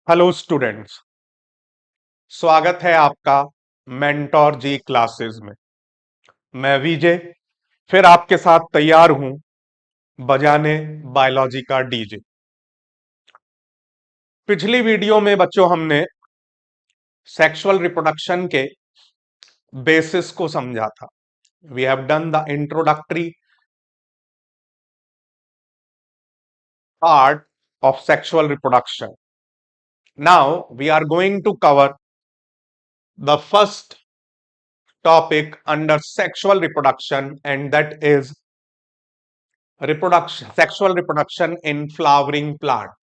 Hello students. स्वागत है आपका मेंटोर जी क्लासेस में। मैं विजय फिर आपके साथ तैयार हूं बजाने बायोलॉजी का डीजे। पिछली वीडियो में बच्चों हमने सेक्सुअल रिप्रोडक्शन के बेसिस को समझा था। We have done the introductory part of sexual reproduction. Now we are going to cover the first topic under sexual reproduction, and that is sexual reproduction in flowering plant.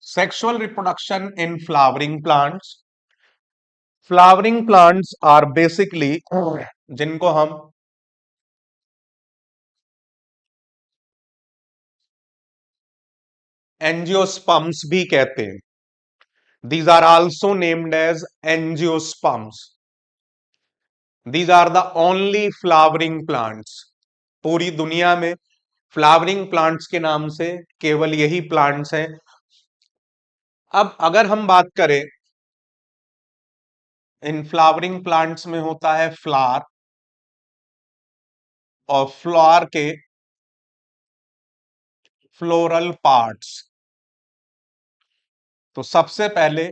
Sexual reproduction in flowering plants. Flowering plants are basically जिनको हम angiosperms भी कहते हैं. These are also named as angiosperms. These are the only flowering plants. पूरी दुनिया में flowering plants के नाम से केवल यही प्लांट्स हैं. अब अगर हम बात करें, इन फ्लावरिंग प्लांट्स में होता है फ्लावर, और फ्लावर के फ्लोरल पार्ट्स. तो सबसे पहले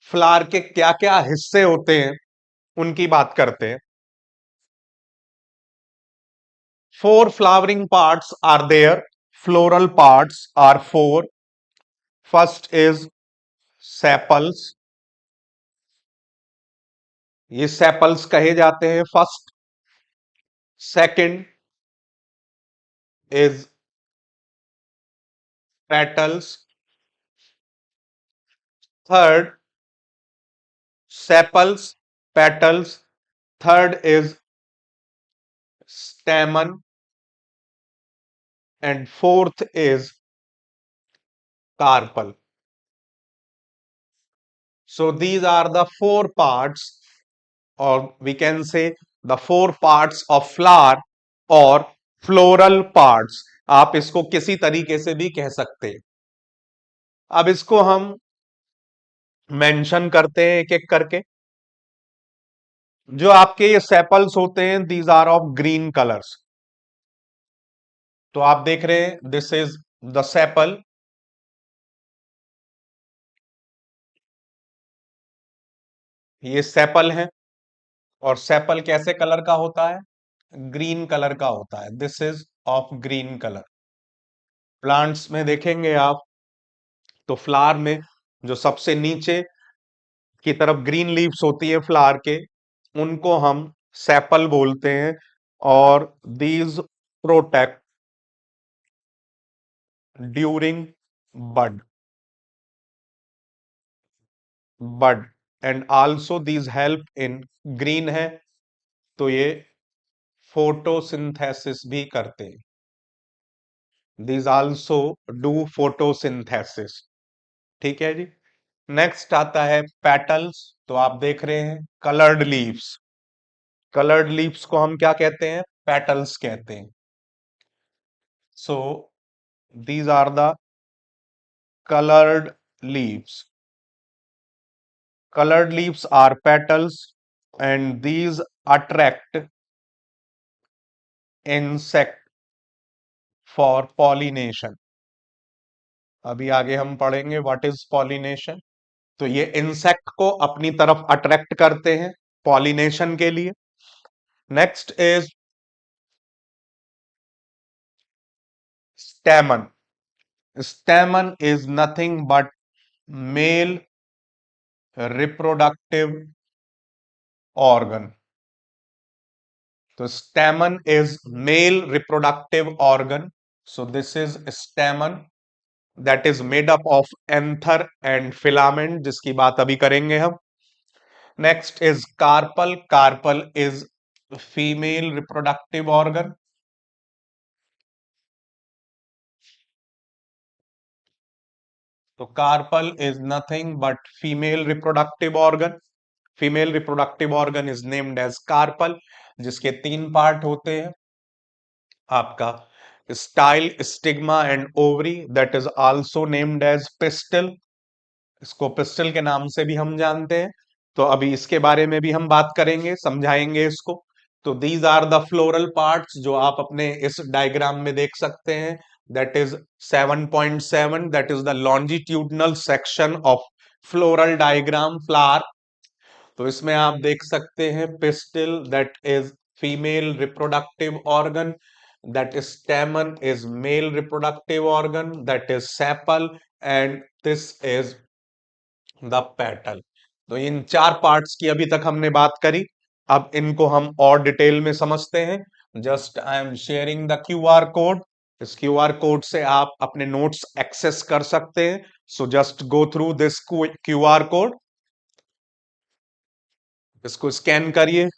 फ्लावर के क्या क्या हिस्से होते हैं उनकी बात करते हैं. 4 flowering parts are there. Floral parts are 4. First is sepals. ये सेपल्स कहे जाते हैं first. Second is petals. Third sepals, petals. Third is stamen, and fourth is carpel. So these are the 4 parts, or we can say the 4 parts of flower or floral parts. आप इसको किसी तरीके से भी कह सकते हैं. अब इसको हम मेंशन करते हैं एक एक करके. जो आपके ये सेपल्स होते हैं, these are of green colours. तो आप देख रहे हैं, दिस इज द सेपल. ये सेपल है, और सेपल कैसे कलर का होता है? ग्रीन कलर का होता है. This is of green colour. Plants में देखेंगे आप, तो फ्लावर में जो सबसे नीचे की तरफ ग्रीन लीव्स होती है फ्लावर के, उनको हम सेपल बोलते हैं. और these protect during bud bud and also these help in. Green है तो ये फोटोसिंथेसिस भी करते हैं. These also do photosynthesis. ठीक है जी. नेक्स्ट आता है पेटल्स. तो आप देख रहे हैं कलर्ड लीव्स. कलर्ड लीव्स को हम क्या कहते हैं? पेटल्स कहते हैं. So these are the colored leaves. Colored leaves are petals, and these attract insect for pollination. अभी आगे हम पढ़ेंगे व्हाट इज पॉलिनेशन. तो ये इंसेक्ट को अपनी तरफ अट्रैक्ट करते हैं पॉलिनेशन के लिए. Next is स्टेमन. स्टेमन is nothing but male reproductive organ. तो stamen is male reproductive organ. So this is stamen that is made up of anther and filament, जिसकी बात अभी करेंगे हम. Next is carpel. Carpel is female reproductive organ. तो carpel is nothing but female reproductive organ. Female reproductive organ is named as carpel, जिसके तीन part होते हैं। आपका style, stigma and ovary, that is also named as pistil. इसको pistil के नाम से भी हम जानते हैं। तो अभी इसके बारे में भी हम बात करेंगे, समझाएंगे इसको। तो these are the floral parts जो आप अपने इस डायग्राम में देख सकते हैं। That is 7.7, that is the longitudinal section of floral diagram flower. तो इसमें आप देख सकते हैं pistil, that is female reproductive organ, that is stamen is male reproductive organ, that is sepal, and this is the petal। तो इन चार parts की अभी तक हमने बात करी। अब इनको हम और डिटेल में समझते हैं। Just I am sharing the QR code. इस क्यूआर कोड से आप अपने नोट्स एक्सेस कर सकते हैं। So just go through this QR code, इसको स्कैन करिए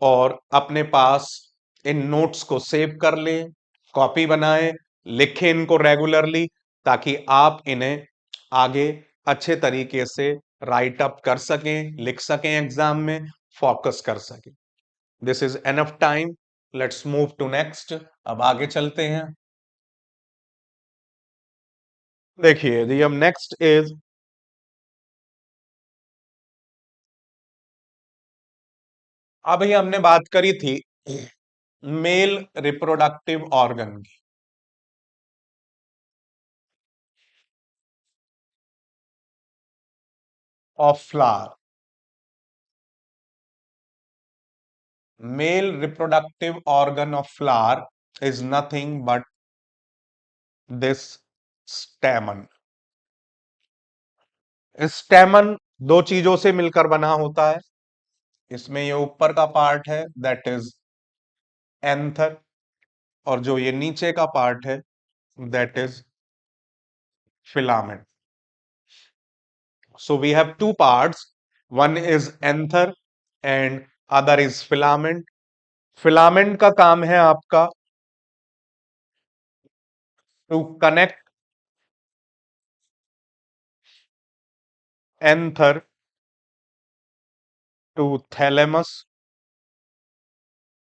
और अपने पास इन नोट्स को सेव कर लें, कॉपी बनाएं, लिखें इनको रेगुलरली, ताकि आप इन्हें आगे अच्छे तरीके से राइट अप कर सकें, लिख सकें, एग्जाम में फोकस कर सकें। This is enough time, let's move to next. अब आगे चलते हैं। देखिए जी, अब नेक्स्ट इज, अभी हमने बात करी थी मेल रिप्रोडक्टिव ऑर्गन की। Of flower, male reproductive organ of flower is nothing but this stamen। stamen दो चीजों से मिलकर बना होता है। इसमें ये ऊपर का पार्ट है दैट इज एंथर, और जो ये नीचे का पार्ट है that is filament. So we have two parts, one is anther and other is filament. Filament का काम है आपका to connect anther to thalamus.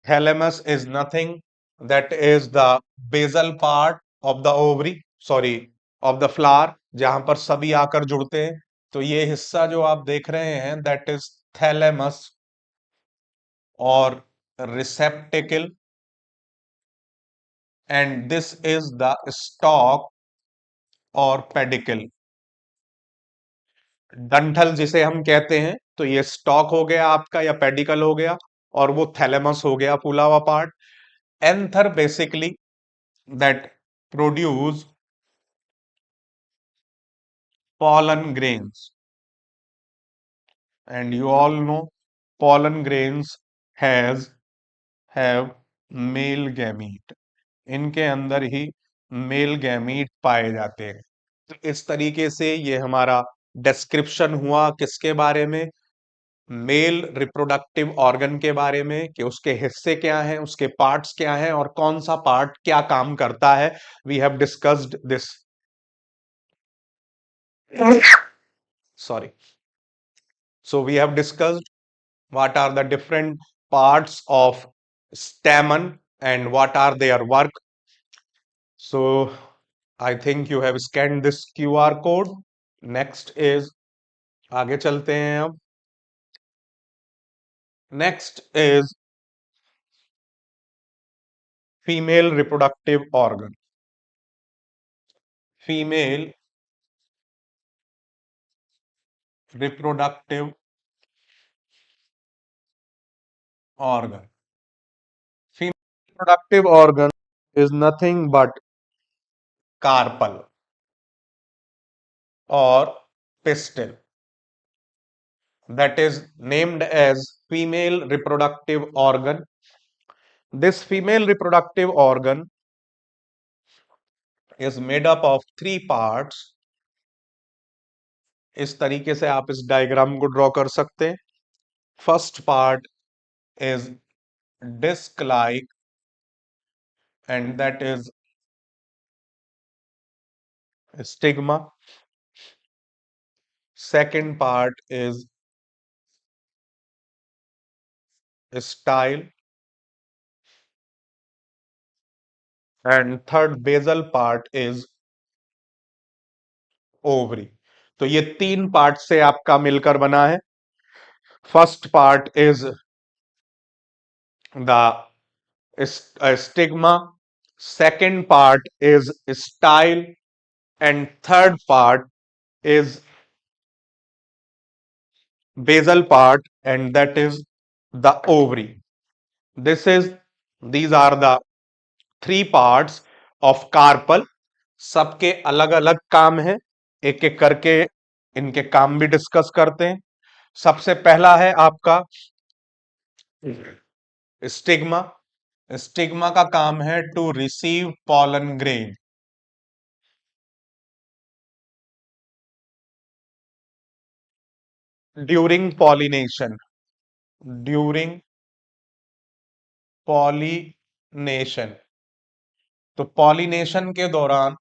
Thalamus is nothing, that is the basal part of the ovary, sorry, of the flower, जहां पर सभी आकर जुड़ते हैं। तो ये हिस्सा जो आप देख रहे हैं दैट इज थैलेमस और रिसेप्टिकल, and this is the stock और पेडिकल। डंठल जिसे हम कहते हैं, तो ये स्टॉक हो गया आपका या पेडिकल हो गया, और वो थैलेमस हो गया फूला हुआ part. Anther basically that produce pollen grains, and you all know pollen grains has have male gamete। इनके अंदर ही मेल गैमीट पाए जाते हैं। तो इस तरीके से ये हमारा डिस्क्रिप्शन हुआ किसके बारे में, मेल रिप्रोडक्टिव ऑर्गन के बारे में, कि उसके हिस्से क्या हैं, उसके पार्ट्स क्या हैं, और कौन सा पार्ट क्या काम करता है। We have discussed this, sorry, so we have discussed what are the different parts of stamen and what are their work। So I think you have scanned this QR code। Next is, आगे चलते हैं अब। Next is female reproductive organ। Female reproductive organ। Female reproductive organ is nothing but carpel or pistil, that is named as female reproductive organ। This female reproductive organ is made up of three parts। इस तरीके से आप इस diagram को draw कर सकते हैं। First part is disc like, and that is stigma. second part is style, and third basal part is ovary. तो ये तीन पार्ट से आपका मिलकर बना है। First part is the stigma, second part is style, and third part is basal part, and that is the ovary. This is these are the three parts of carpal. सबके अलग अलग काम है, एक एक करके इनके काम भी डिस्कस करते हैं। सबसे पहला है आपका स्टिग्मा। स्टिग्मा का काम है to receive pollen grain during pollination. During pollination, तो पॉलिनेशन के दौरान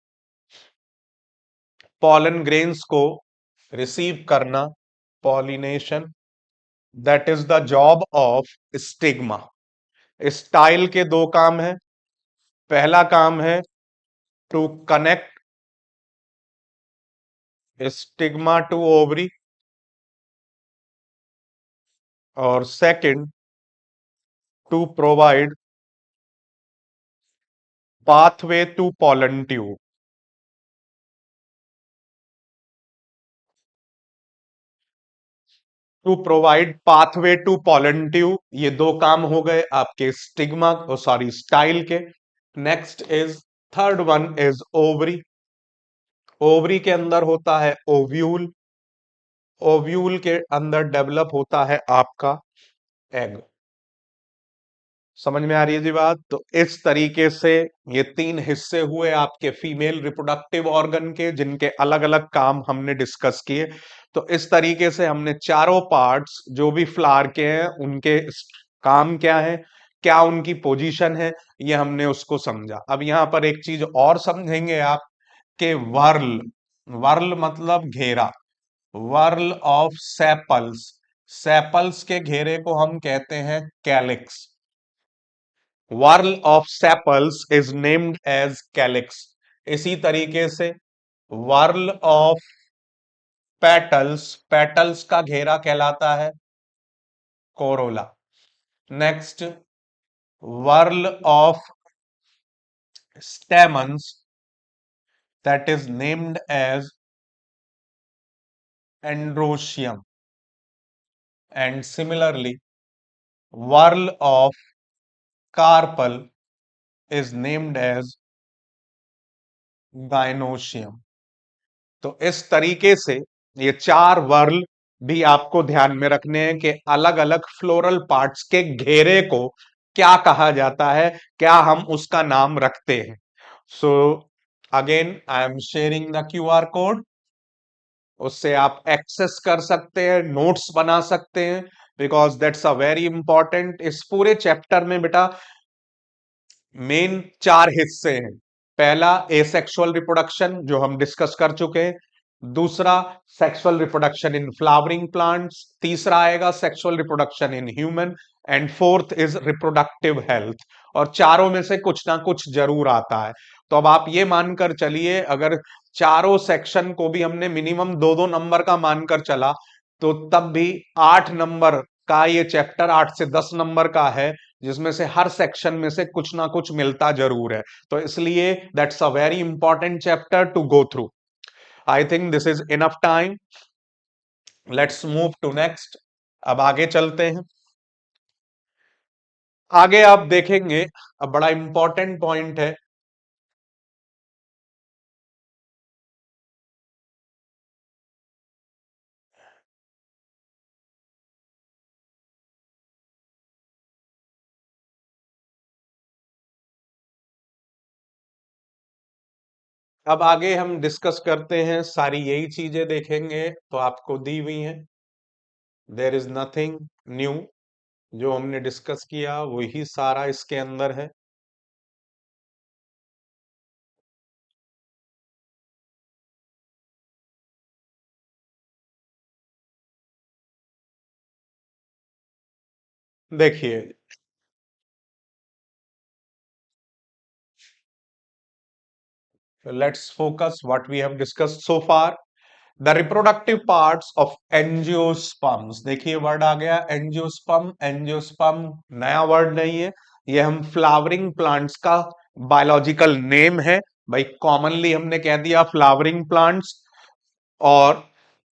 पॉलन ग्रेन्स को रिसीव करना, pollination, that is the job of stigma. Style के दो काम है। पहला काम है to connect stigma to ovary, और second to provide pathway to pollen tube. To provide pathway to pollen tube, ये दो काम हो गए आपके स्टिग्मा, सॉरी स्टाइल के। Next is third one is ovary. Ovary के अंदर होता है ओव्यूल। ओव्यूल के अंदर डेवलप होता है आपका एग। समझ में आ रही है जी बात? तो इस तरीके से ये तीन हिस्से हुए आपके फीमेल रिप्रोडक्टिव ऑर्गन के, जिनके अलग अलग काम हमने डिस्कस किए। तो इस तरीके से हमने चारों पार्ट्स जो भी फ्लावर के हैं उनके काम क्या है, क्या उनकी पोजीशन है, ये हमने उसको समझा। अब यहां पर एक चीज और समझेंगे आप कि वर्ल, वर्ल मतलब घेरा, वर्ल ऑफ सेपल्स, सेपल्स के घेरे को हम कहते हैं calyx. Whorl of sepals is named as calyx. इसी तरीके से वर्ल ऑफ पेटल्स, पेटल्स का घेरा कहलाता है corolla. Next whorl of stamens, that is named as androecium, and similarly whorl of carpel is named as gynoecium. तो इस तरीके से ये चार वर्ल भी आपको ध्यान में रखने हैं कि अलग अलग फ्लोरल पार्ट्स के घेरे को क्या कहा जाता है, क्या हम उसका नाम रखते हैं। So again I am sharing the QR code, उससे आप एक्सेस कर सकते हैं, नोट्स बना सकते हैं, because that's a very important. इस पूरे चैप्टर में बेटा मेन चार हिस्से हैं। पहला एसेक्सुअल रिप्रोडक्शन जो हम डिस्कस कर चुके हैं, दूसरा sexual reproduction in flowering plants, तीसरा आएगा sexual reproduction in human, and fourth is reproductive health. और चारों में से कुछ ना कुछ जरूर आता है। तो अब आप ये मानकर चलिए, अगर चारों सेक्शन को भी हमने मिनिमम दो दो नंबर का मानकर चला, तो तब भी 8 नंबर का ये चैप्टर, 8 से 10 नंबर का है, जिसमें से हर सेक्शन में से कुछ ना कुछ मिलता जरूर है। तो इसलिए that's a very important chapter to go through. I think this is enough time, let's move to next. अब आगे चलते हैं। आगे आप देखेंगे, अब बड़ा इंपॉर्टेंट पॉइंट है। अब आगे हम डिस्कस करते हैं, सारी यही चीजें देखेंगे तो आपको दी हुई हैं। देयर इज नथिंग न्यू, जो हमने डिस्कस किया वही सारा इसके अंदर है। देखिए, let's focus what we have discussed so far. The reproductive parts of angiosperms, देखिए वर्ड आ गया एंजियोस्पर्म। एंजियोस्पर्म नया वर्ड नहीं है, ये हम फ्लावरिंग प्लांट्स का बायोलॉजिकल नेम है। भाई कॉमनली हमने कह दिया फ्लावरिंग प्लांट्स, और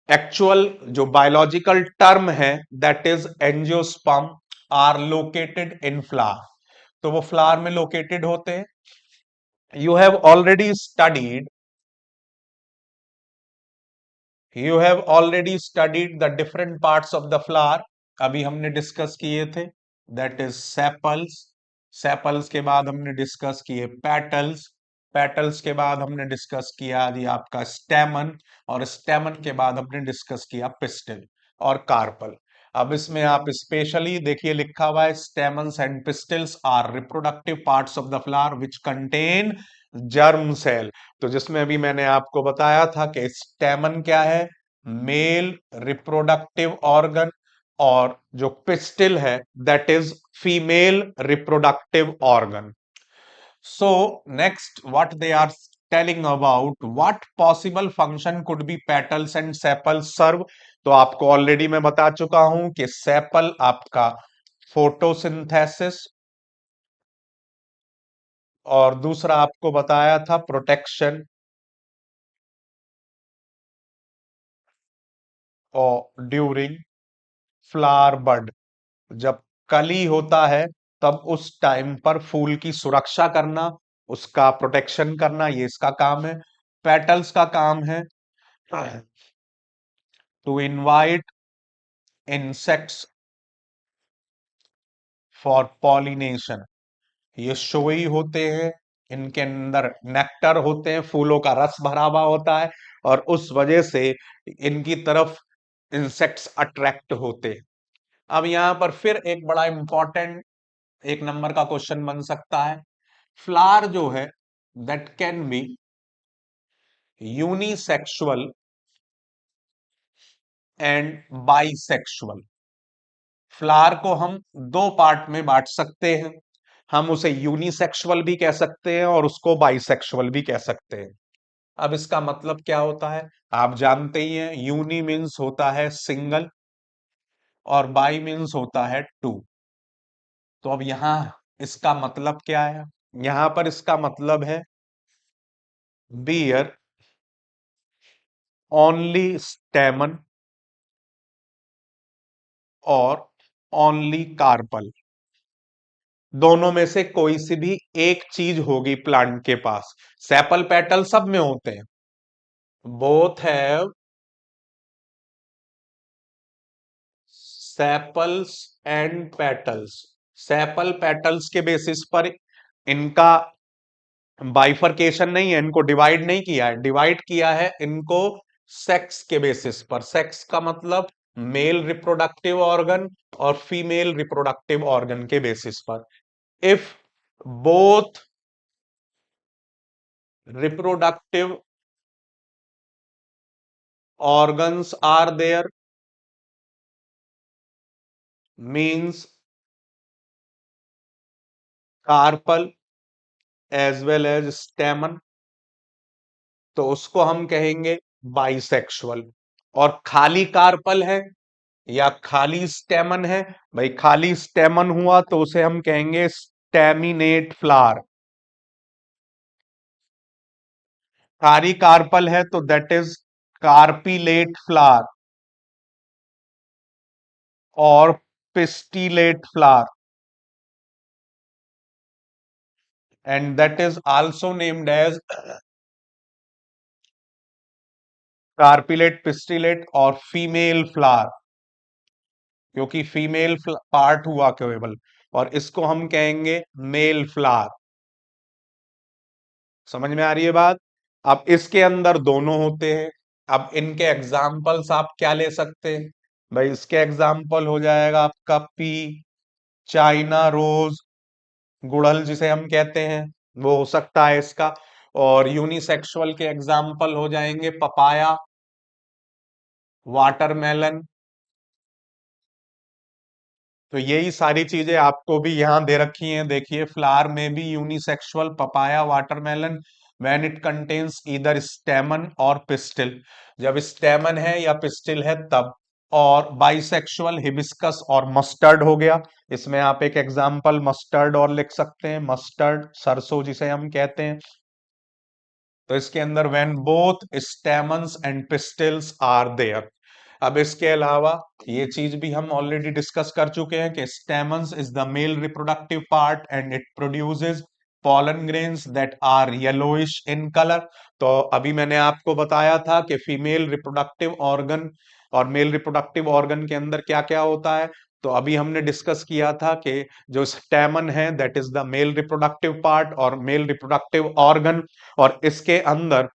एक्चुअल जो बायोलॉजिकल टर्म है that is angiosperm are located in flower. तो वो फ्लावर में लोकेटेड होते हैं। You have already studied, you have already studied the different parts of the flower. अभी हमने डिस्कस किए थे, दैट इज सेपल्स। सेपल्स के बाद हमने डिस्कस किए पेटल्स। पेटल्स के बाद हमने डिस्कस किया जी आपका स्टेमन, और स्टेमन के बाद हमने डिस्कस किया पिस्टिल और कार्पल। अब इसमें आप स्पेशली देखिए लिखा हुआ है stamens and pistils are reproductive parts of the flower which contain germ cell. तो जिसमें अभी मैंने आपको बताया था कि स्टेमन क्या है, मेल रिप्रोडक्टिव ऑर्गन, और जो पिस्टिल है that is female reproductive organ. So next what they are telling about what possible function could be petals and sepals serve. तो आपको ऑलरेडी मैं बता चुका हूं कि सेपल आपका फोटोसिंथेसिस, और दूसरा आपको बताया था प्रोटेक्शन और ड्यूरिंग फ्लावर बड। जब कली होता है तब उस टाइम पर फूल की सुरक्षा करना, उसका प्रोटेक्शन करना, ये इसका काम है। पेटल्स का काम है to invite insects for pollination. ये शोई होते हैं, इनके अंदर नेक्टर होते हैं, फूलों का रस भरा हुआ होता है, और उस वजह से इनकी तरफ इंसेक्ट्स अट्रैक्ट होते हैं। अब यहां पर फिर एक बड़ा इंपॉर्टेंट एक नंबर का क्वेश्चन बन सकता है। फ्लावर जो है that can be unisexual and bisexual. Flower को हम दो पार्ट में बांट सकते हैं, हम उसे यूनिसेक्सुअल भी कह सकते हैं और उसको बाइसेक्सुअल भी कह सकते हैं। अब इसका मतलब क्या होता है, आप जानते ही हैं यूनी मीन्स होता है सिंगल और बाई मीन्स होता है टू। तो अब यहां इसका मतलब क्या है, यहां पर इसका मतलब है बियर ओनली स्टेमन और ओनली कार्पल। दोनों में से कोई सी भी एक चीज होगी प्लांट के पास। सेपल पेटल सब में होते हैं, both have sepals and petals. Sepal petals के बेसिस पर इनका बाइफरकेशन नहीं है, इनको डिवाइड नहीं किया है, डिवाइड किया है इनको सेक्स के बेसिस पर। सेक्स का मतलब मेल रिप्रोडक्टिव ऑर्गन और फीमेल रिप्रोडक्टिव ऑर्गन के बेसिस पर। If both reproductive organs are there means carpal as well as stamen, तो उसको हम कहेंगे बाइसेक्सुअल। और खाली कार्पल है या खाली स्टेमन है, भाई खाली स्टेमन हुआ तो उसे हम कहेंगे स्टेमिनेट फ्लावर। खाली कार्पल है तो दैट इज कार्पिलेट फ्लावर और pistillate flower, and that is also named as carpellate, pistillate और फीमेल फ्लावर, क्योंकि फीमेल पार्ट हुआ केवल, और इसको हम कहेंगे मेल फ्लावर। समझ में आ रही है बात। अब इसके अंदर दोनों होते हैं। अब इनके एग्जाम्पल्स आप क्या ले सकते हैं, भाई इसके एग्जाम्पल हो जाएगा आपका पी, चाइना रोज, गुड़हल जिसे हम कहते हैं वो हो सकता है इसका। और यूनिसेक्सुअल के एग्जाम्पल हो जाएंगे पपाया, वाटरमेलन, तो यही सारी चीजें आपको भी यहाँ दे रखी हैं। देखिए, फ्लावर में भी unisexual, papaya, watermelon, when it contains either स्टेमन और पिस्टिल, जब स्टेमन है या पिस्टिल है तब। और बाइसेक्सुअल, हिबिस्कस और मस्टर्ड हो गया। इसमें आप एक एग्जाम्पल मस्टर्ड और लिख सकते हैं, मस्टर्ड सरसों जिसे हम कहते हैं। तो इसके अंदर when both stamens and pistils are there. अब इसके अलावा ये चीज भी हम ऑलरेडी डिस्कस कर चुके हैं कि stamens is the male reproductive part and it produces pollen grains that are yellowish in color। तो अभी मैंने आपको बताया था कि फीमेल रिप्रोडक्टिव ऑर्गन और मेल रिप्रोडक्टिव ऑर्गन के अंदर क्या क्या होता है। तो अभी हमने डिस्कस किया था कि जो स्टेमन है that is the male reproductive part और मेल रिप्रोडक्टिव ऑर्गन, और इसके अंदर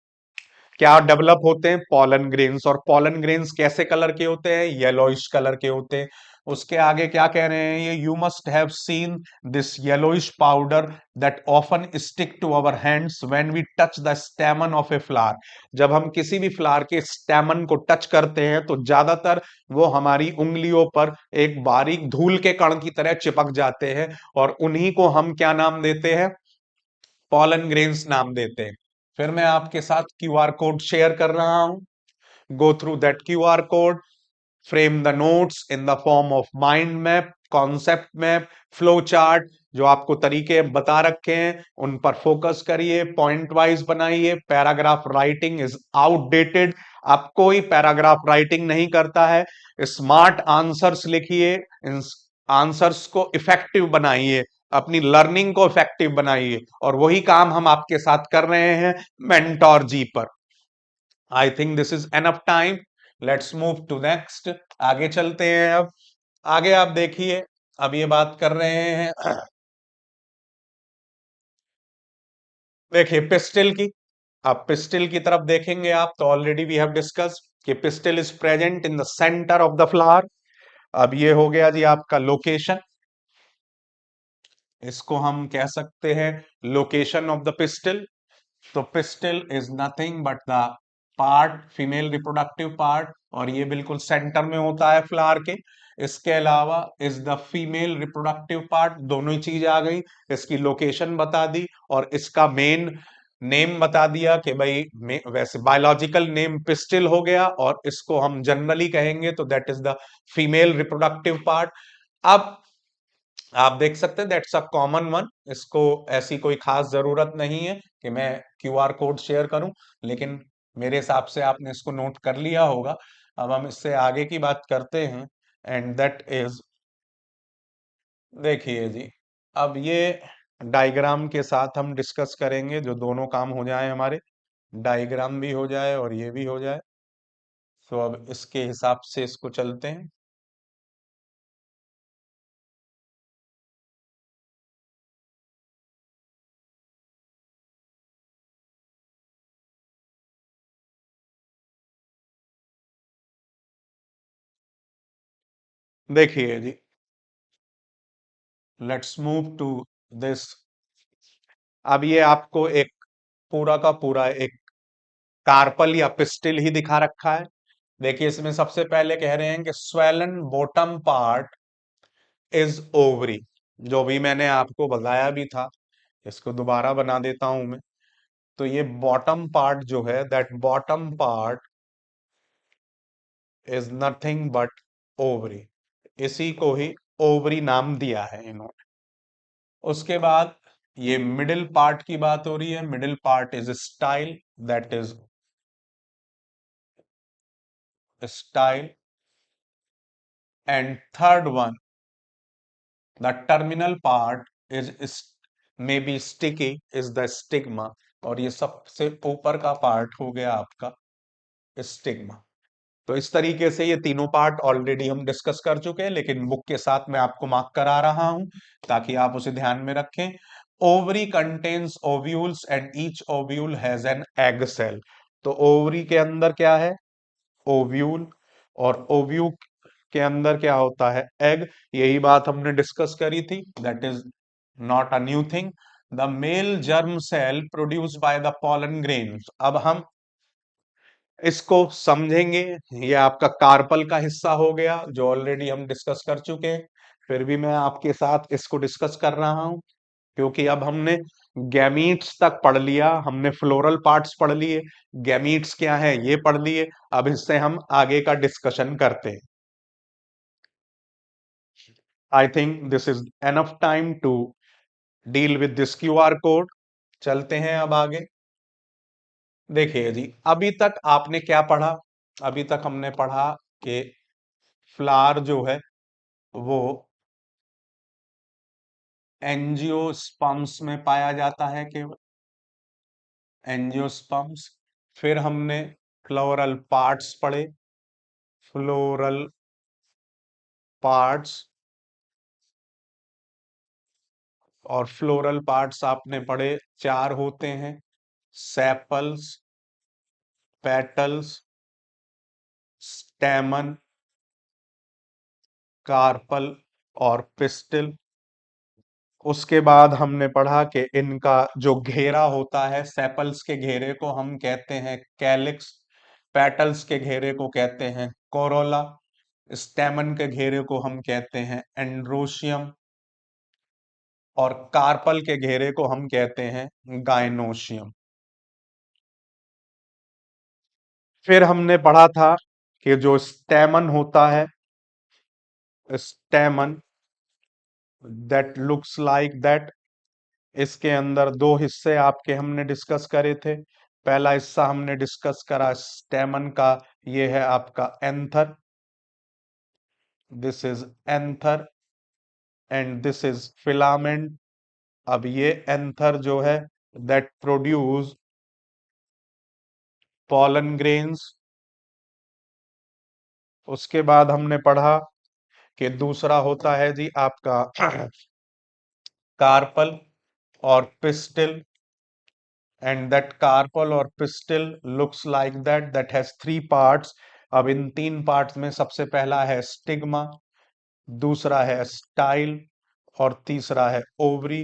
क्या डेवलप होते हैं, पॉलन ग्रेन्स। और पॉलन ग्रेन्स कैसे कलर के होते हैं, येलोइश कलर के होते हैं। उसके आगे क्या कह रहे हैं, ये you must have seen this yellowish powder that often stick to our hands when we touch the stamen of a flower. जब हम किसी भी फ्लावर के स्टेमन को टच करते हैं तो ज्यादातर वो हमारी उंगलियों पर एक बारीक धूल के कण की तरह चिपक जाते हैं, और उन्हीं को हम क्या नाम देते हैं, पॉलन ग्रेन्स नाम देते हैं। फिर मैं आपके साथ क्यूआर कोड शेयर कर रहा हूं। Go through that QR code, frame the notes in the form of mind map, concept map, flow chart. जो आपको तरीके बता रखे हैं उन पर फोकस करिए, पॉइंट वाइज बनाइए। पैराग्राफ राइटिंग इज आउटडेटेड, अब कोई पैराग्राफ राइटिंग नहीं करता है। स्मार्ट आंसर्स लिखिए, इन आंसर्स को इफेक्टिव बनाइए, अपनी लर्निंग को इफेक्टिव बनाइए, और वही काम हम आपके साथ कर रहे हैं मेंटोर जी पर। I think this is enough time, let's move to next. आगे चलते हैं। अब आगे आप देखिए, अब ये बात कर रहे हैं देखिए पिस्टिल की। अब पिस्टिल की तरफ देखेंगे आप तो ऑलरेडी वी हैव डिस्कस कि pistil is present in the centre of the flower. अब ये हो गया जी आपका लोकेशन, इसको हम कह सकते हैं लोकेशन ऑफ द पिस्टिल। तो pistil is nothing but the part, female reproductive part, और ये बिल्कुल सेंटर में होता है फ्लावर के। इसके अलावा is the female reproductive part, दोनों ही चीज आ गई। इसकी लोकेशन बता दी और इसका मेन नेम बता दिया कि भाई वैसे बायोलॉजिकल नेम पिस्टिल हो गया, और इसको हम जनरली कहेंगे तो that is the female reproductive part. अब आप देख सकते हैं दैट्स अ कॉमन वन, इसको ऐसी कोई खास जरूरत नहीं है कि मैं क्यूआर कोड शेयर करूं, लेकिन मेरे हिसाब से आपने इसको नोट कर लिया होगा। अब हम इससे आगे की बात करते हैं, एंड दैट इज, देखिए जी, अब ये डायग्राम के साथ हम डिस्कस करेंगे, जो दोनों काम हो जाए हमारे, डायग्राम भी हो जाए और ये भी हो जाए। तो अब इसके हिसाब से इसको चलते हैं। देखिए जी, लेट्स मूव टू दिस। अब ये आपको एक पूरा का पूरा एक कार्पल या पिस्टिल ही दिखा रखा है। देखिए, इसमें सबसे पहले कह रहे हैं कि swollen bottom part is ovary. जो भी मैंने आपको बताया भी था, इसको दोबारा बना देता हूं मैं। तो ये बॉटम पार्ट जो है, that bottom part is nothing but ovary. इसी को ही ओवरी नाम दिया है इन्होंने। उसके बाद ये मिडिल पार्ट की बात हो रही है, middle part is style, that is style. And third one, the terminal part is may be sticky, is the stigma. और ये सबसे ऊपर का पार्ट हो गया आपका स्टिग्मा। तो इस तरीके से ये तीनों पार्ट ऑलरेडी हम डिस्कस कर चुके हैं, लेकिन बुक के साथ मैं आपको मार्क करा रहा हूं ताकि आप उसे ध्यान में रखें। Ovary contains ovules and each ovule has an egg cell. तो ओवरी के अंदर क्या है, ओव्यूल, और ओव्यू के अंदर क्या होता है, एग। यही बात हमने डिस्कस करी थी, that is not a new thing. The male germ cell produce by the pollen grains. अब हम इसको समझेंगे, ये आपका कार्पल का हिस्सा हो गया जो ऑलरेडी हम डिस्कस कर चुके हैं। फिर भी मैं आपके साथ इसको डिस्कस कर रहा हूं, क्योंकि अब हमने गैमीट्स तक पढ़ लिया, हमने फ्लोरल पार्ट्स पढ़ लिए, गैमीट्स क्या है ये पढ़ लिए। अब इससे हम आगे का डिस्कशन करते हैं। I think this is enough time to deal with this QR code. चलते हैं अब आगे। देखिए जी, अभी तक आपने क्या पढ़ा? अभी तक हमने पढ़ा कि फ्लावर जो है वो एंजियोस्पर्म्स में पाया जाता है, केवल एंजियोस्पर्म्स। फिर हमने फ्लोरल पार्ट्स पढ़े, फ्लोरल पार्ट्स। और फ्लोरल पार्ट्स आपने पढ़े, चार होते हैं: सेपल्स, पेटल्स, स्टेमन, कार्पल और पिस्टिल। उसके बाद हमने पढ़ा कि इनका जो घेरा होता है, सेपल्स के घेरे को हम कहते हैं कैलिक्स, पेटल्स के घेरे को कहते हैं कोरोला, स्टेमन के घेरे को हम कहते हैं एंड्रोशियम, और कार्पल के घेरे को हम कहते हैं गायनोशियम। फिर हमने पढ़ा था कि जो स्टेमन होता है, स्टेमन दैट लुक्स लाइक दैट, इसके अंदर दो हिस्से आपके हमने डिस्कस करे थे। पहला हिस्सा हमने डिस्कस करा स्टेमन का, ये है आपका anther, this is anther, and this is filament. अब ये एंथर जो है दैट प्रोड्यूस पॉलन ग्रेन्स। उसके बाद हमने पढ़ा कि दूसरा होता है जी आपका कार्पल और पिस्टिल, एंड दैट कार्पल और pistil looks like that has three parts. अब इन तीन पार्ट्स में सबसे पहला है स्टिग्मा, दूसरा है स्टाइल, और तीसरा है ओवरी।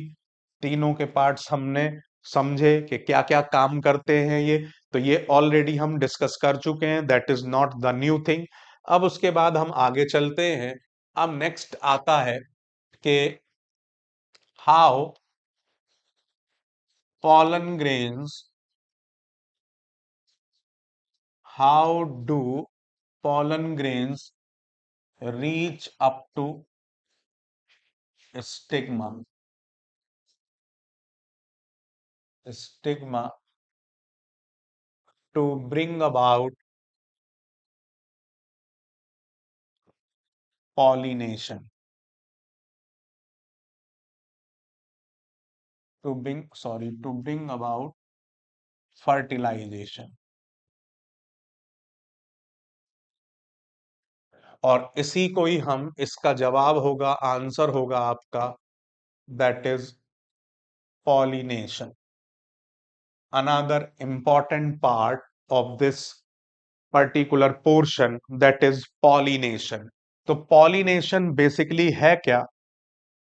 तीनों के पार्ट्स हमने समझे कि क्या क्या काम करते हैं ये, तो ये ऑलरेडी हम डिस्कस कर चुके हैं, that is not the new thing. अब उसके बाद हम आगे चलते हैं। अब नेक्स्ट आता है कि how pollen grains, how do pollen grains reach up to stigma, stigma to bring about pollination, to bring about fertilization। और इसी को ही हम, इसका जवाब होगा, आंसर होगा आपका, that is pollination। Another important part of this particular portion, that is pollination। तो pollination basically है क्या?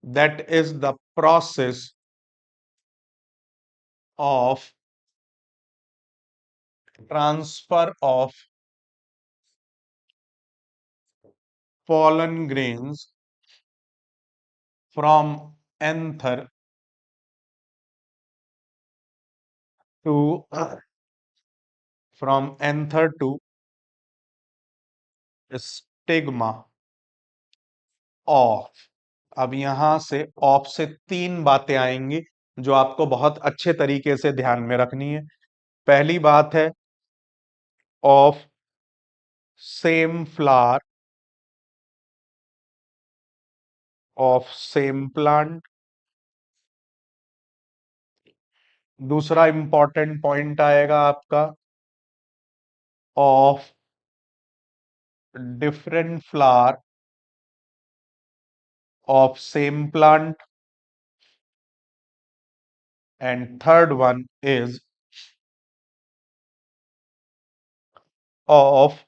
That is the process of transfer of pollen grains from anther to stigma of। अब यहां से ऑफ से तीन बातें आएंगी जो आपको बहुत अच्छे तरीके से ध्यान में रखनी है। पहली बात है of same flower of same plant. दूसरा इंपॉर्टेंट पॉइंट आएगा आपका of different flower of same plant. And third one is of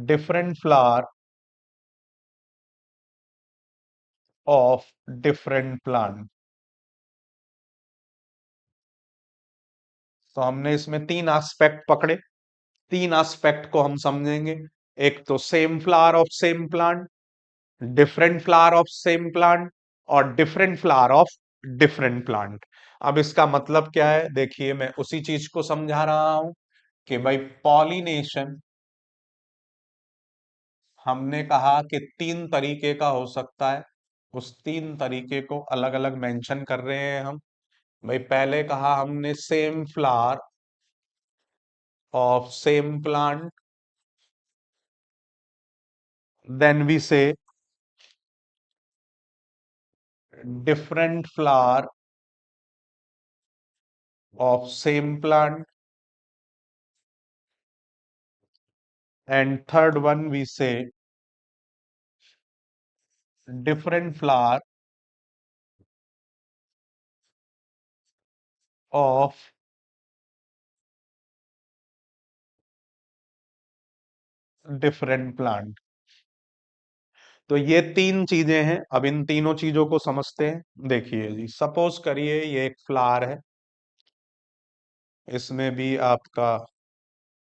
different flower of different plant। तो हमने इसमें तीन एस्पेक्ट पकड़े, तीन एस्पेक्ट को हम समझेंगे। एक तो same flower of same plant, different flower of same plant और different flower of different plant. अब इसका मतलब क्या है, देखिए मैं उसी चीज को समझा रहा हूं कि भाई पॉलिनेशन हमने कहा कि तीन तरीके का हो सकता है। उस तीन तरीके को अलग अलग मेंशन कर रहे हैं हम। भाई पहले कहा हमने same flower of same plant, then we say different flower of same plant, and third one we say different flower of different plant। तो ये तीन चीजें हैं। अब इन तीनों चीजों को समझते हैं। देखिए जी, सपोज करिए ये एक फ्लावर है, इसमें भी आपका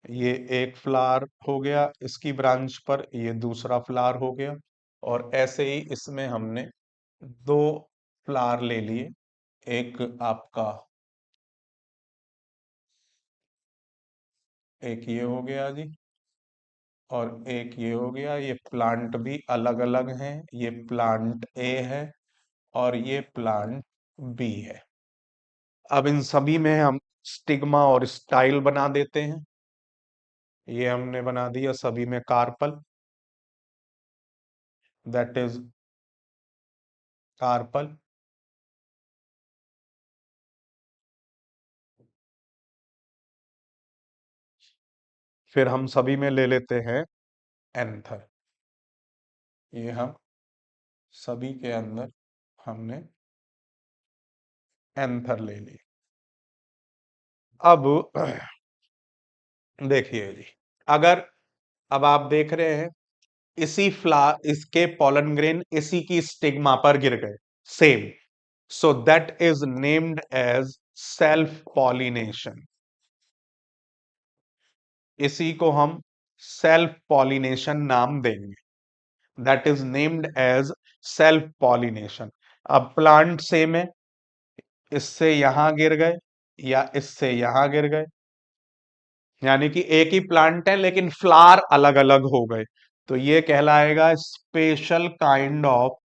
ये एक फ्लावर हो गया, इसकी ब्रांच पर ये दूसरा फ्लावर हो गया, और ऐसे ही इसमें हमने दो फ्लावर ले लिए। एक आपका, एक ये हो गया जी, और एक ये हो गया। ये प्लांट भी अलग अलग हैं, ये प्लांट ए है और ये प्लांट बी है। अब इन सभी में हम स्टिग्मा और स्टाइल बना देते हैं। ये हमने बना दिया सभी में कार्पल, दैट इज कार्पल। फिर हम सभी में ले लेते हैं एंथर। ये हम सभी के अंदर हमने एंथर ले ली। अब देखिए जी, अगर अब आप देख रहे हैं इसी इसके पॉलन ग्रेन इसी की स्टिग्मा पर गिर गए, same, so that is named as self pollination. इसी को हम सेल्फ पॉलिनेशन नाम देंगे, that is named as self pollination. अब प्लांट सेम है, इससे यहां गिर गए या इससे यहां गिर गए, यानी कि एक ही प्लांट है लेकिन फ्लावर अलग अलग हो गए, तो ये कहलाएगा special kind of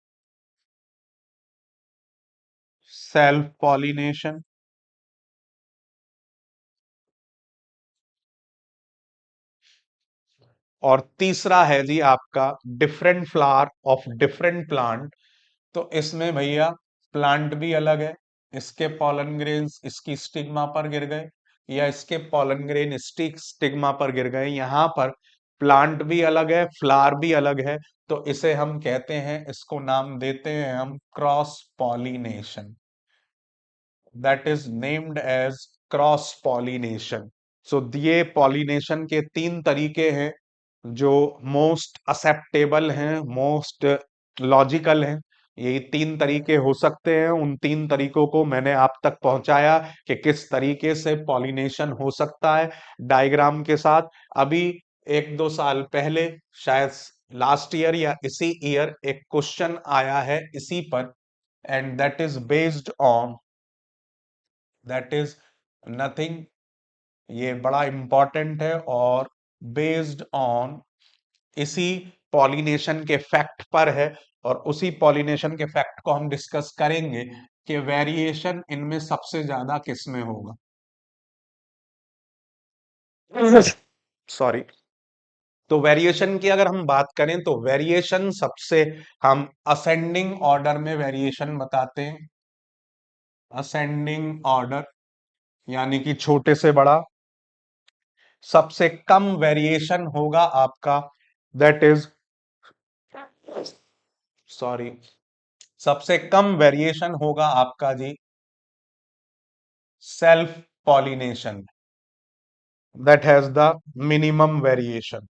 self pollination. और तीसरा है जी आपका different flower of different plant. तो इसमें भैया प्लांट भी अलग है, इसके पॉलन ग्रेन्स इसकी स्टिग्मा पर गिर गए या इसके पॉलन ग्रेन स्टिक स्टिग्मा पर गिर गए, यहां पर प्लांट भी अलग है, फ्लावर भी अलग है, तो इसे हम कहते हैं, इसको नाम देते हैं हम cross pollination, that is named as cross pollination. So ये पॉलिनेशन के तीन तरीके हैं जो मोस्ट एक्सेप्टेबल हैं, मोस्ट लॉजिकल हैं। यही तीन तरीके हो सकते हैं। उन तीन तरीकों को मैंने आप तक पहुंचाया कि किस तरीके से पॉलिनेशन हो सकता है, डायग्राम के साथ। अभी एक दो साल पहले, शायद लास्ट ईयर या इसी ईयर, एक क्वेश्चन आया है इसी पर, and that is based on, that is nothing, ये बड़ा इंपॉर्टेंट है, और बेस्ड ऑन इसी पॉलिनेशन के फैक्ट पर है। और उसी पॉलिनेशन के फैक्ट को हम डिस्कस करेंगे कि वेरिएशन इनमें सबसे ज्यादा किस में होगा। सॉरी। तो वेरिएशन की अगर हम बात करें तो वेरिएशन सबसे, हम असेंडिंग ऑर्डर में वेरिएशन बताते हैं। असेंडिंग ऑर्डर यानी कि छोटे से बड़ा। सबसे कम वेरिएशन होगा आपका, दैट इज, सॉरी, सबसे कम वेरिएशन होगा आपका जी self pollination, that has the minimum variation,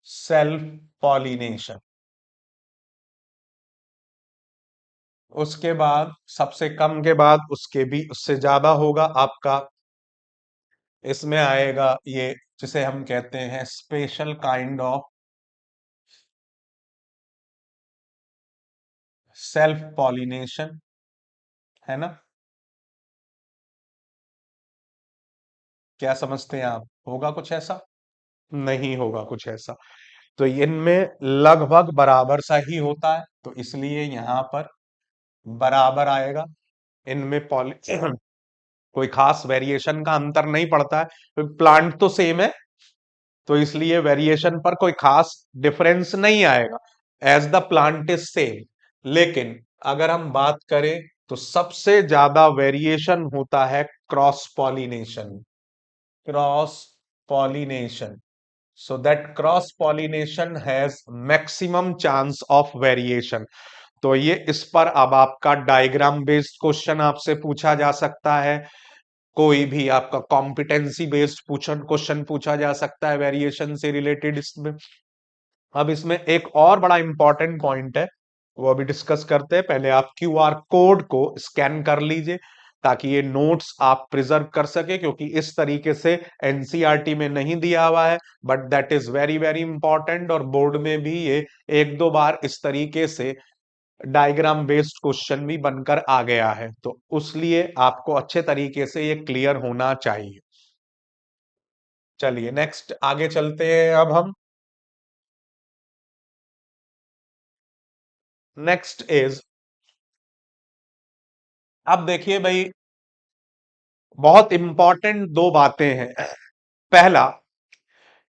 self pollination. उसके बाद सबसे कम के बाद उसके भी उससे ज्यादा होगा आपका, इसमें आएगा ये जिसे हम कहते हैं special kind of self pollination, है ना? क्या समझते हैं आप, होगा कुछ ऐसा? नहीं होगा कुछ ऐसा। तो इनमें लगभग बराबर सा ही होता है, तो इसलिए यहां पर बराबर आएगा। इनमें पॉली कोई खास वेरिएशन का अंतर नहीं पड़ता है, प्लांट तो सेम है, तो इसलिए वेरिएशन पर कोई खास डिफरेंस नहीं आएगा, as the plant is same. लेकिन अगर हम बात करें तो सबसे ज्यादा वेरिएशन होता है cross pollination. Cross pollination, so that cross pollination has maximum chance of variation। तो ये इस पर अब आपका डायग्राम बेस्ड क्वेश्चन आपसे पूछा जा सकता है, कोई भी आपका कॉम्पिटेंसी बेस्ड क्वेश्चन पूछा जा सकता है वेरिएशन से रिलेटेड इसमें। अब इसमें एक और बड़ा इंपॉर्टेंट पॉइंट है, वो अभी डिस्कस करते हैं। पहले आप क्यूआर कोड को स्कैन कर लीजिए ताकि ये नोट्स आप प्रिजर्व कर सके, क्योंकि इस तरीके से एनसीईआरटी में नहीं दिया हुआ है, but that is very very important, और बोर्ड में भी ये एक दो बार इस तरीके से डायग्राम बेस्ड क्वेश्चन भी बनकर आ गया है, तो उसलिए आपको अच्छे तरीके से ये क्लियर होना चाहिए। चलिए नेक्स्ट आगे चलते हैं अब हम। नेक्स्ट इज, अब देखिए भाई, बहुत इंपॉर्टेंट दो बातें हैं। पहला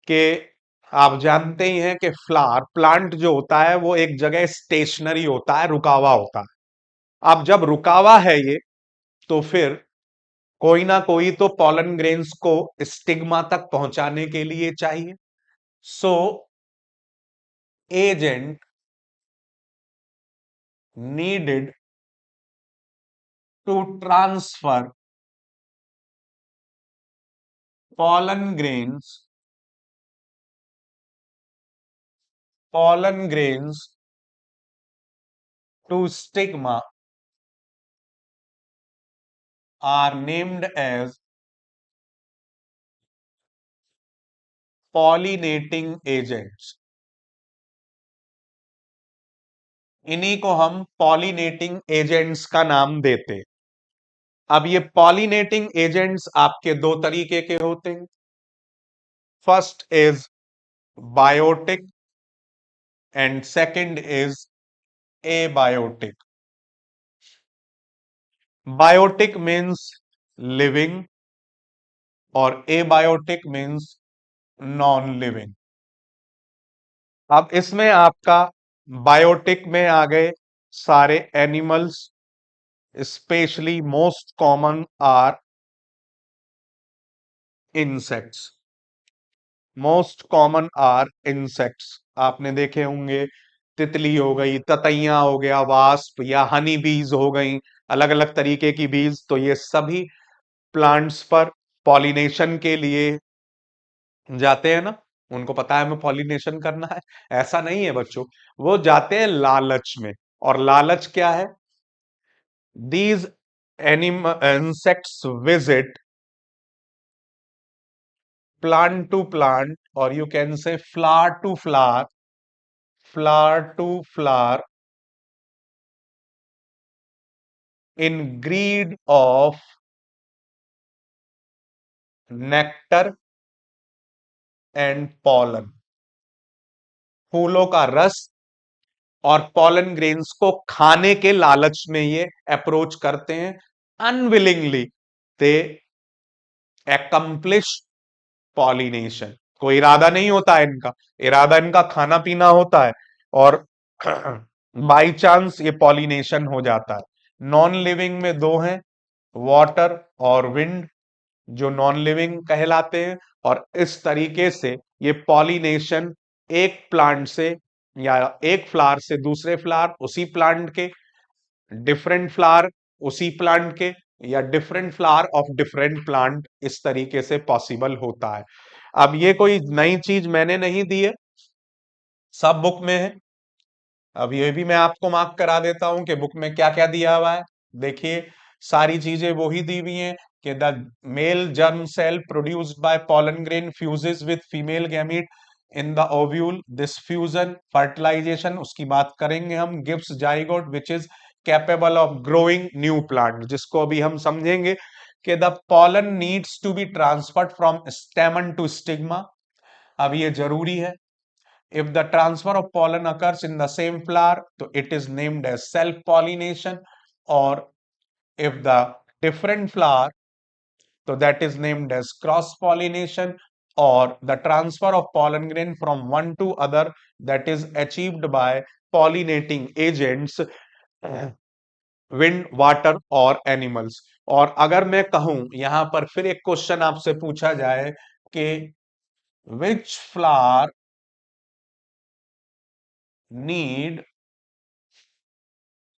कि आप जानते ही हैं कि फ्लावर प्लांट जो होता है वो एक जगह स्टेशनरी होता है, रुका हुआ होता है। अब जब रुका हुआ है ये, तो फिर कोई ना कोई तो पॉलन ग्रेन्स को स्टिग्मा तक पहुंचाने के लिए चाहिए। So agent needed to transfer pollen grains pollen grains to stigma are named as pollinating agents। इन्हीं को हम पॉलिनेटिंग एजेंट्स का नाम देते। अब ये पॉलिनेटिंग एजेंट्स आपके दो तरीके के होते हैं। First is biotic and second is abiotic. Biotic means living और एबायोटिक मीन्स नॉन लिविंग। अब इसमें आपका बायोटिक में आ गए सारे animals, specially most common are insects. Most common are insects, आपने देखे होंगे, तितली हो गई, ततैया हो गया, वास्प या हनी बीज हो गई, अलग अलग तरीके की बीज, तो ये सभी प्लांट्स पर पॉलिनेशन के लिए जाते हैं ना। उनको पता है हमें पॉलिनेशन करना है, ऐसा नहीं है बच्चों, वो जाते हैं लालच में। और लालच क्या है? These insects visit plant to plant, or you can say flower to flower, flower to flower, in greed of nectar and pollen। फूलों का रस और पॉलन ग्रेन्स को खाने के लालच में ये अप्रोच करते हैं। अनविलिंगली दे accomplish पॉलिनेशन। कोई इरादा नहीं होता है इनका, इरादा इनका खाना पीना होता है, और बाई चांस ये पॉलिनेशन हो जाता है। नॉन लिविंग में दो हैं, वाटर और विंड, जो नॉन लिविंग कहलाते हैं। और इस तरीके से ये पॉलिनेशन एक प्लांट से या एक फ्लावर से दूसरे फ्लावर, उसी प्लांट के, डिफरेंट फ्लावर उसी प्लांट के, या different flower of different plant, इस तरीके से पॉसिबल होता है। अब ये कोई नई चीज मैंने नहीं दी है, सब बुक में है। अब ये भी मैं आपको मार्क करा देता हूं कि बुक में क्या क्या दिया हुआ है। देखिए, सारी चीजें वही दी हुई हैं कि the male germ cell produced by pollen grain fuses with female gamete in the ovule this fusion fertilization उसकी बात करेंगे हम, gives zygote which is capable of growing new plant, जिसको अभी हम समझेंगे कि the pollen needs to be transferred from stamen to stigma. अब ये जरूरी है। If the transfer of pollen occurs in the same flower, so it is named as self-pollination, or if the different flower, so that is named as cross-pollination, or the transfer of pollen grain from one to other that is achieved by pollinating agents, wind, water और animals। और अगर मैं कहूं यहां पर फिर एक question आपसे पूछा जाए कि which flower need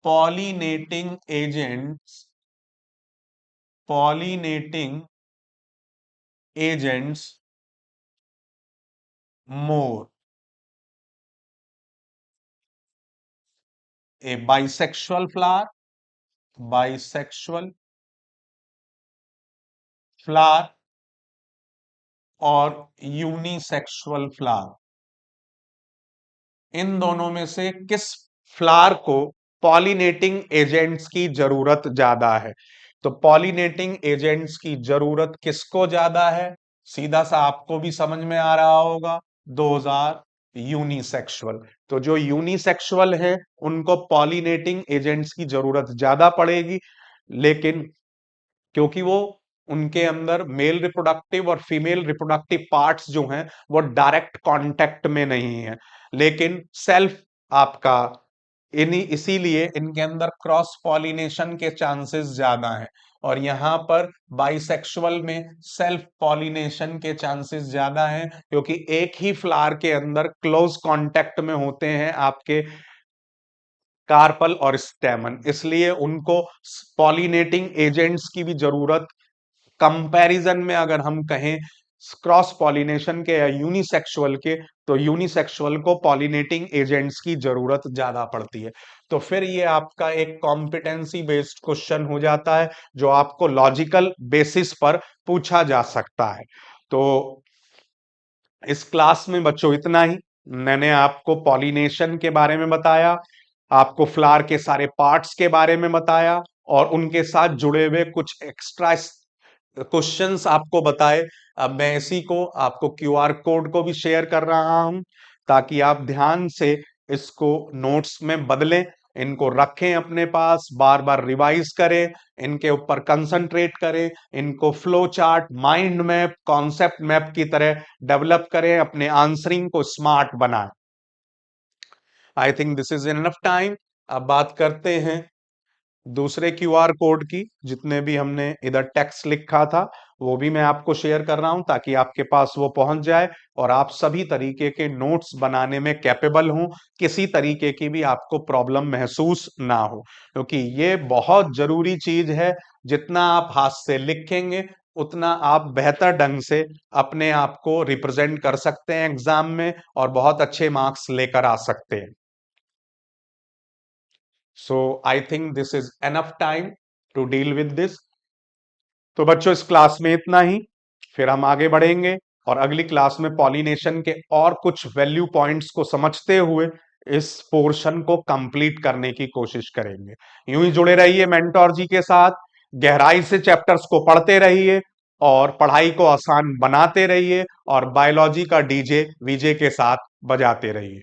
pollinating agents pollinating agents more, a bisexual flower और यूनिसेक्सुअल फ्लावर, इन दोनों में से किस फ्लावर को पॉलिनेटिंग एजेंट्स की जरूरत ज्यादा है? तो पॉलिनेटिंग एजेंट्स की जरूरत किसको ज्यादा है? सीधा सा आपको भी समझ में आ रहा होगा, 2000 यूनिसेक्सुअल। तो जो यूनिसेक्सुअल है उनको पॉलिनेटिंग एजेंट्स की जरूरत ज्यादा पड़ेगी, लेकिन क्योंकि वो उनके अंदर मेल रिप्रोडक्टिव और फीमेल रिप्रोडक्टिव पार्ट्स जो हैं वो डायरेक्ट कांटेक्ट में नहीं है, लेकिन सेल्फ आपका इन्हीं इसीलिए इनके अंदर क्रॉस पॉलिनेशन के चांसेस ज्यादा हैं। और यहां पर बाइसेक्सुअल में सेल्फ पॉलिनेशन के चांसेस ज्यादा हैं, क्योंकि एक ही फ्लावर के अंदर क्लोज कांटेक्ट में होते हैं आपके कार्पल और स्टेमन, इसलिए उनको पॉलिनेटिंग एजेंट्स की भी जरूरत, कंपैरिजन में अगर हम कहें क्रॉस पॉलिनेशन के या यूनिसेक्सुअल के, तो यूनिसेक्सुअल को पॉलिनेटिंग एजेंट्स की जरूरत ज्यादा पड़ती है। तो फिर ये आपका एक कॉम्पिटेंसी बेस्ड क्वेश्चन हो जाता है जो आपको लॉजिकल बेसिस पर पूछा जा सकता है। तो इस क्लास में बच्चों इतना ही। मैंने आपको पॉलिनेशन के बारे में बताया, आपको फ्लावर के सारे पार्ट्स के बारे में बताया, और उनके साथ जुड़े हुए कुछ एक्स्ट्रा क्वेश्चंस आपको बताए। अब मैं इसी को आपको क्यूआर कोड को भी शेयर कर रहा हूं ताकि आप ध्यान से इसको नोट्स में बदलें, इनको रखें अपने पास, बार बार रिवाइज करें, इनके ऊपर कंसंट्रेट करें, इनको flow chart, mind map, concept map की तरह डेवलप करें, अपने आंसरिंग को स्मार्ट बनाएं। आई think this is enough time. अब बात करते हैं दूसरे क्यूआर कोड की। जितने भी हमने इधर टेक्स्ट लिखा था वो भी मैं आपको शेयर कर रहा हूं ताकि आपके पास वो पहुंच जाए और आप सभी तरीके के नोट्स बनाने में कैपेबल हों, किसी तरीके की भी आपको प्रॉब्लम महसूस ना हो, क्योंकि ये बहुत जरूरी चीज है। जितना आप हाथ से लिखेंगे उतना आप बेहतर ढंग से अपने आप को रिप्रेजेंट कर सकते हैं एग्जाम में और बहुत अच्छे मार्क्स लेकर आ सकते हैं। So I think this is enough time to deal with this। तो बच्चों इस क्लास में इतना ही, फिर हम आगे बढ़ेंगे और अगली क्लास में पॉलिनेशन के और कुछ वैल्यू पॉइंट्स को समझते हुए इस पोर्शन को कंप्लीट करने की कोशिश करेंगे। यूं ही जुड़े रहिए मेंटोर जी के साथ, गहराई से चैप्टर्स को पढ़ते रहिए और पढ़ाई को आसान बनाते रहिए और बायोलॉजी का डीजे वीजे के साथ बजाते रहिए।